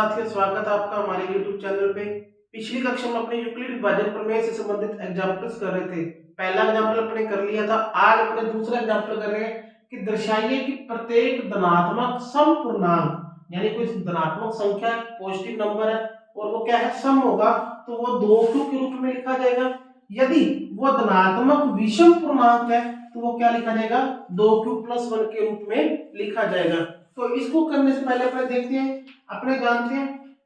साथियों, स्वागत है आपका हमारे YouTube चैनल पे। पिछली कक्षा में अपने यूक्लिड विभाजन प्रमेय से संबंधित एग्जांपल्स कर रहे थे। पहला एग्जांपल अपने कर लिया था। आज अपने दूसरा एग्जांपल कर रहे हैं कि दर्शाइए कि प्रत्येक धनात्मक समपूर्णांक यानी कोई धनात्मक संख्या पॉजिटिव नंबर है और वो क्या है, सम होगा, तो वो 2q के रूप में लिखा जाएगा। यदि वो धनात्मक विषम पूर्णांक है तो वो क्या लिखा जाएगा, 2q+1 के रूप में लिखा जाएगा। तो इसको करने से पहले अपने देखते हैं, अपने जानते हैं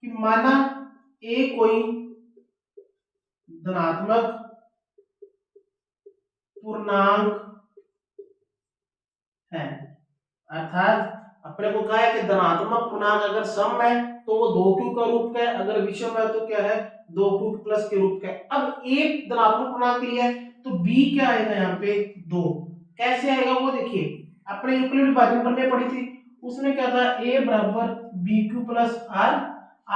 कि माना ए कोई धनात्मक पूर्णांक है, अर्थात अपने को कहा है कि धनात्मक पूर्णांक अगर सम है तो वो 2q का रूप का है, अगर विषम है तो क्या है, 2q प्लस के रूप का है। अब एक धनात्मक पूर्णांक लिया है तो b क्या आएगा, यहाँ पे 2। कैसे आएगा वो देखिए, अपने यूक्लिड विभाजन प्रमेय पढ़ी थी, उसमें क्या था, a बराबर bq प्लस r।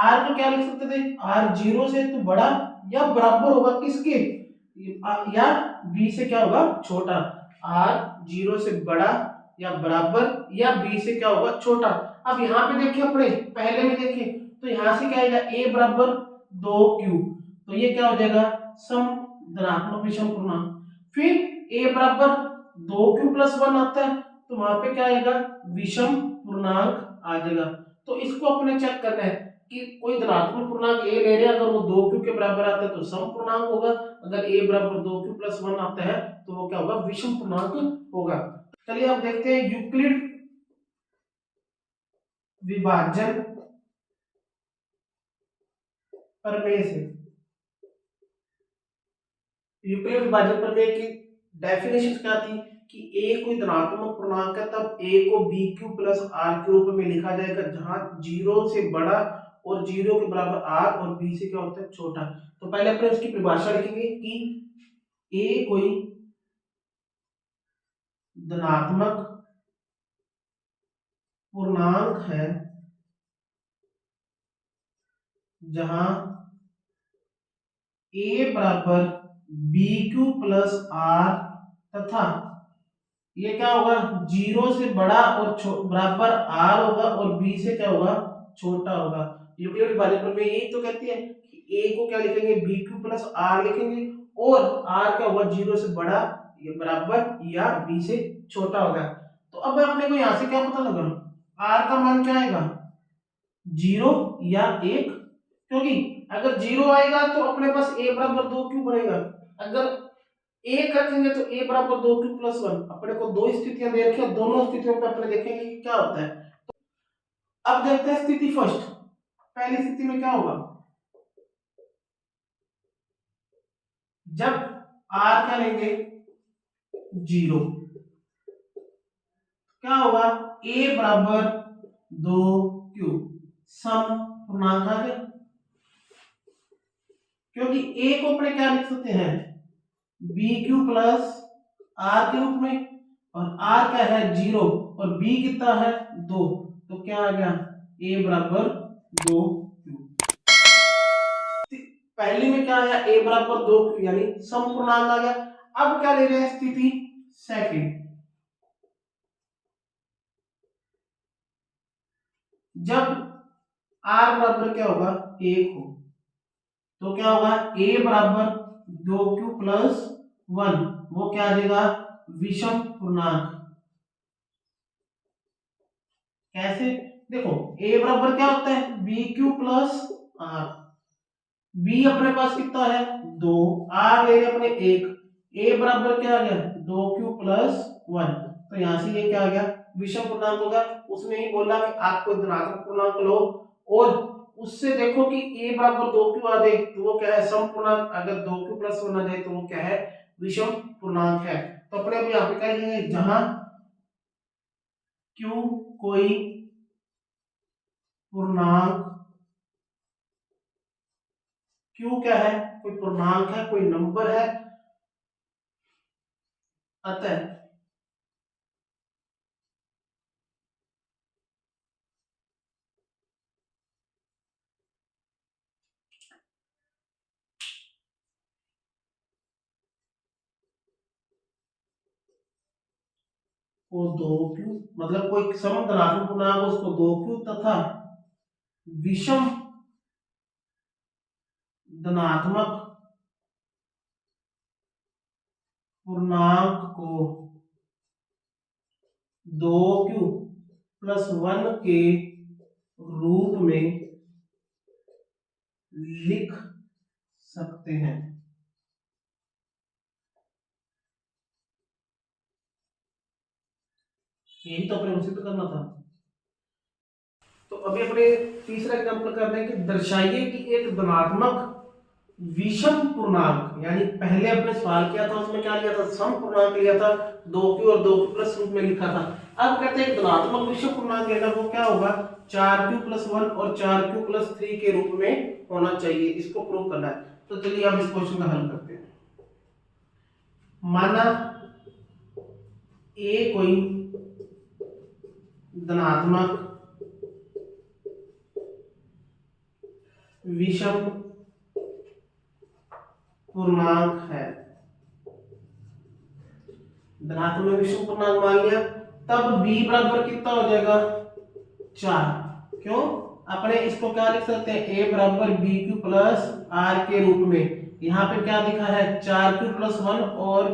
r को क्या लिख सकते थे, r 0 से तो बड़ा या बराबर होगा किसके, या b से क्या होगा, छोटा। r 0 से बड़ा या बराबर या b से क्या होगा, छोटा। अब यहाँ पे देखिए, अपने पहले में देखिए तो यहाँ से क्या आएगा, a बराबर 2q, तो ये क्या हो जाएगा, सम धनात्मक विषम पूर्णांक। फिर a बराबर 2q+1 आता है तो वहां पे क्या आएगा, विषम पूर्णांक आ जाएगा। तो इसको अपने चेक करना है कि कोई धनात्मक पूर्णांक a ले रहे हैं, अगर वो 2q के बराबर आता है तो सम पूर्णांक होगा, अगर a बराबर 2q+1 आता है तो वो क्या होगा, विषम पूर्णांक होगा। चलिए अब देखते हैं यूक्लिड विभाजन प्रमेय से। यूक्लिड विभाजन प्रमेय की डेफिनेशन क्या थी कि a कोई धनात्मक पूर्णांक है तब a को bq+r के रूप में लिखा जाएगा, जहां 0 से बड़ा और 0 के बराबर r और b से क्या होता है, छोटा। तो पहले अपने उसकी परिभाषा लिखेंगे कि a कोई धनात्मक पूर्णांक है जहां a बराबर bq+r तथा ये क्या होगा, 0 से बड़ा और बराबर r होगा और b से क्या होगा, छोटा होगा। यूक्लिड विभाजन प्रमेय यही तो कहती है कि a को क्या लिखेंगे, bq+r लिखेंगे और r क्या होगा, 0 से बड़ा या बराबर या b से छोटा होगा। तो अब अपने को यहाँ से क्या पता लगा, r का मान क्या आएगा, 0 या 1, क्योंकि अगर 0 आएगा तो अपने पास a बराबर 2q बनेगा, अगर एक रखेंगे तो a बराबर 2q+1। अपने को दो स्थितियां दे रखी हैं, दोनों स्थितियों पे अपने देखेंगे कि क्या होता है। अब देखते हैं स्थिति फर्स्ट। पहली स्थिति में क्या होगा, जब r क्या लेंगे, 0, क्या होगा, a बराबर 2q, सम पूर्णांक आ गया, क्योंकि a को अपने क्या लिख सकते हैं, bq+r के रूप में, और r क्या है, 0 और b कितना है, 2, तो क्या आ गया, a बराबर 2q। पहली में क्या आया, a बराबर 2q यानी समपूर्णांक आ गया। अब क्या ले रहे हैं, स्थिति सेकंड, जब r बराबर क्या होगा, 1 हो, तो क्या होगा, a बराबर 2q+1, वो क्या आ जाएगा, विषम पूर्णांक। कैसे, देखो a बराबर क्या होता है, bq+r, b अपने पास कितना है, 2, r ले रहे अपने 1, a बराबर क्या आ गया, 2q+1, तो यहां से ये क्या आ गया, विषम पूर्णांक होगा। उसने ही बोला कि आप कोई धनात्मक पूर्णांक लो और उससे देखो कि a बराबर 2q आ जाए तो वो क्या है, सम पूर्णांक, अगर 2q+1 आ जाए तो वो क्या है, विषम पूर्णांक है। तो अपने अब यहाँ पे क्या लिखेंगे, जहां q कोई पूर्णांक, q क्या है, कोई पूर्णांक है, कोई नंबर है, अतः को 2q, मतलब कोई सम धनात्मक पूर्णांक उसको 2q तथा विषम धनात्मक पूर्णांक को 2q+1 के रूप में लिख सकते हैं। यही तो अपने सिद्ध करना था। तो अभी अपने तीसरा एग्जाम्पल कर रहे हैं कि दर्शाइए कि एक धनात्मक विषम पूर्णांक, यानी पहले अपने सवाल किया था उसमें क्या लिया था, सम पूर्णांक लिया था, 2q और 2q+ रूप में लिखा था। अब कहते हैं एक धनात्मक विषम पूर्णांक लेना, वो क्या होगा, 4q+1 और 4q+3 के रूप में होना चाहिए। इसको प्रूव करना है। तो चलिए अब इस क्वेश्चन का हल करते हैं। माना ए कोई धनात्मक विषम पूर्णांक है, धनात्मक विषम पूर्णांक मान लिया, तब b बराबर कितना हो जाएगा, 4। क्यों, अपने इसको क्या लिख सकते हैं, a बराबर bq+r के रूप में। यहाँ पे क्या लिखा है, 4q+1 और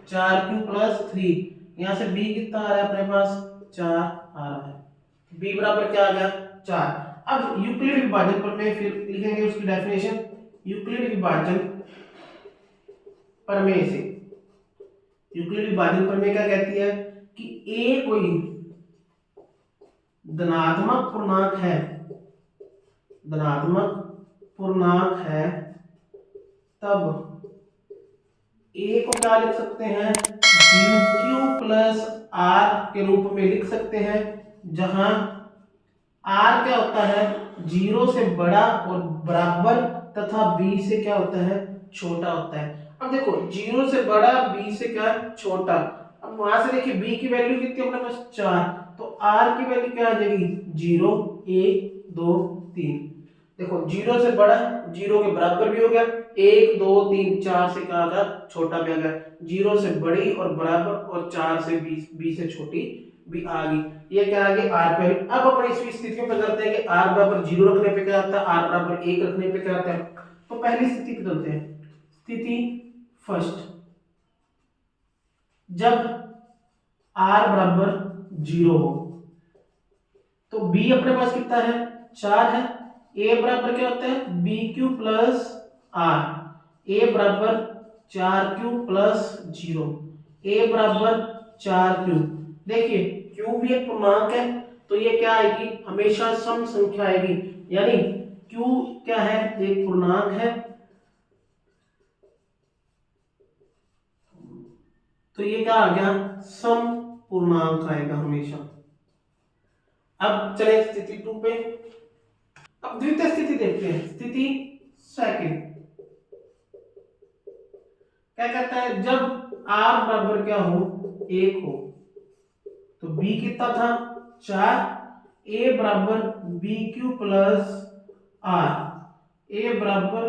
4q+3। यहाँ से b कितना आ रहा है अपने पास, 4 आ रहा है। b बराबर क्या आ गया, 4। अब यूक्लिड विभाजन प्रमेय फिर लिखेंगे उसकी डेफिनेशन। यूक्लिड विभाजन प्रमेय से, यूक्लिड विभाजन प्रमेय क्या कहती है कि a कोई धनात्मक पूर्णांक है, धनात्मक पूर्णांक है, तब a को क्या लिख सकते हैं, bq+r के रूप में लिख सकते हैं, जहां r क्या होता है, 0 से बड़ा और बराबर तथा b से क्या होता है, छोटा होता है। अब देखो 0 से बड़ा, b से क्या छोटा। अब वहां से देखिए b की वैल्यू कितनी अपने पास, 4, तो r की वैल्यू क्या आ जाएगी, 0 1 2 3। देखो 0 से बड़ा, 0 के बराबर भी हो गया, 1 2 3 4 से क्या आ गया, छोटा भी आ गया, 0 से बड़ी और बराबर और 4 से 20 से छोटी भी आ गई। ये क्या आ गई, r पे। अब अपनी इस स्थितियों पे करते हैं कि r बराबर 0 रखने पे क्या आता है, r बराबर 1 रखने पे क्या आता है। तो पहली स्थिति पे चलते हैं। स्थिति फर्स्ट, जब r बराबर 0 हो तो b अपने पास कितना है, 4 है। a बराबर क्या होता है, bq+r, a बराबर 4q+0, a बराबर 4q। देखिए q भी एक पूर्णांक है, तो ये क्या आएगी, हमेशा सम संख्या आएगी, यानी q क्या है, एक पूर्णांक है, तो ये क्या आ गया, सम पूर्णांक आएगा हमेशा। अब चले स्थिति 2 पे। अब द्वितीय स्थिति देखते हैं। स्थिति सेकंड क्या कहता है, जब r बराबर क्या हो, 1 हो, तो b कितना था, 4, a बराबर bq+r, a बराबर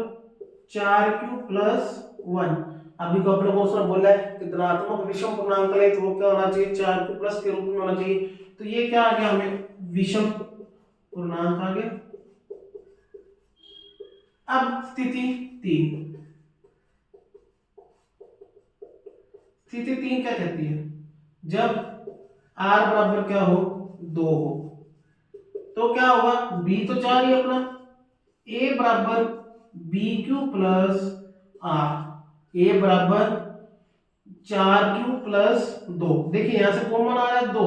4q+1। अभी को अपने क्वेश्चन बोला है कि धनात्मक विषम पूर्णांक है, तो वो क्या होना चाहिए, 4q+ के रूप में होना चाहिए। तो ये क्या आ गया, हमें विषम पूर्णांक आ गया। अब स्थिति 3, स्थिति 3 क्या कहती है, जब r बराबर क्या हो, 2 हो, तो क्या होगा, b तो 4 ही अपना, a बराबर bq+r, a बराबर 4q+2। देखिए यहां से कॉमन आ रहा है, 2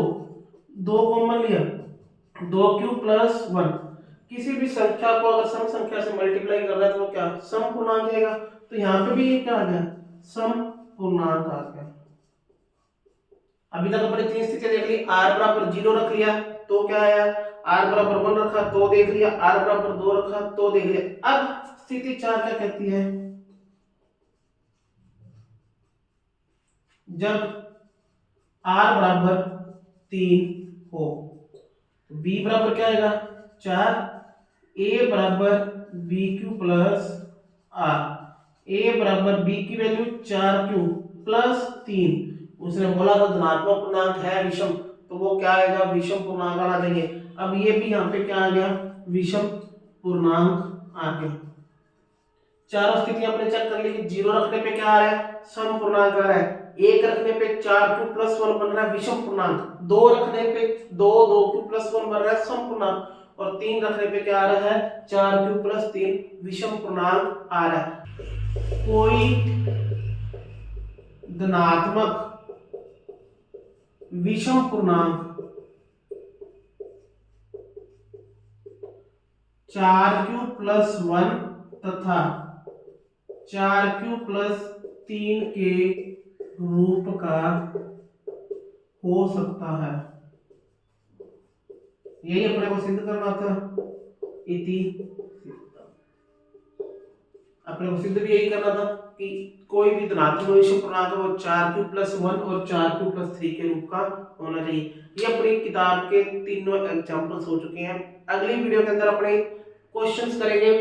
2 कॉमन लिया, 2q+1। किसी भी संख्या को अगर सम संख्या से मल्टीप्लाई कर रहा है तो वो क्या, सम पूर्णांक आएगा। तो यहाँ पे भी ये क्या आ गया, सम पूर्णांक आ गया। अभी तक अपने 3 स्थितियां देख ली। r बराबर 0 रख लिया तो क्या आया, r बराबर 1 रखा तो देख लिया, r बराबर 2 रखा तो देख लिया। अब स्थिति 4 क्या कहती है, जब r बराबर 3 हो, तो b बराबर क्या आएगा, 4, a बराबर bq+r, a बराबर b की वैल्यू 4q+3। उसने बोला था धनात्मक पूर्णांक है विषम, तो वो क्या आएगा, विषम पूर्णांक आना चाहिए। अब ये भी यहाँ पे क्या आ गया, विषम पूर्णांक आ गया। चारों स्थितियां अपने चेक कर ली कि 0 रखने पे क्या आ रहा है, सम पूर्णांक आ रहा है, 1 रखने पे 4 क्यूब + 1 बन रहा है विषम पूर्णांक, 2 रखने पे 2 क्यूब + 1 बन रहा है सम पूर्णांक, और 3 रखने पे क्या आ रहा है, 4 क्यूब + 3 विषम पूर्णांक आ रहा है। कोई धनात्मक विषम पूर्णांक 4 क्यूब + 1 तथा 4 क्यूब + 3 के रूप का हो सकता है। यही अपने को सिद्ध करना था। इति अपने को सिद्ध भी यही करना था कि कोई भी धनात्मक विषम पूर्णांक वो 4 क्यूब + 1 और 4 क्यूब + 3 के रूप का होना चाहिए। ये अपनी किताब के तीनों एग्जांपल्स हो चुके हैं। अगली वीडियो के अंदर अपने क्वेश्चंस करेंगे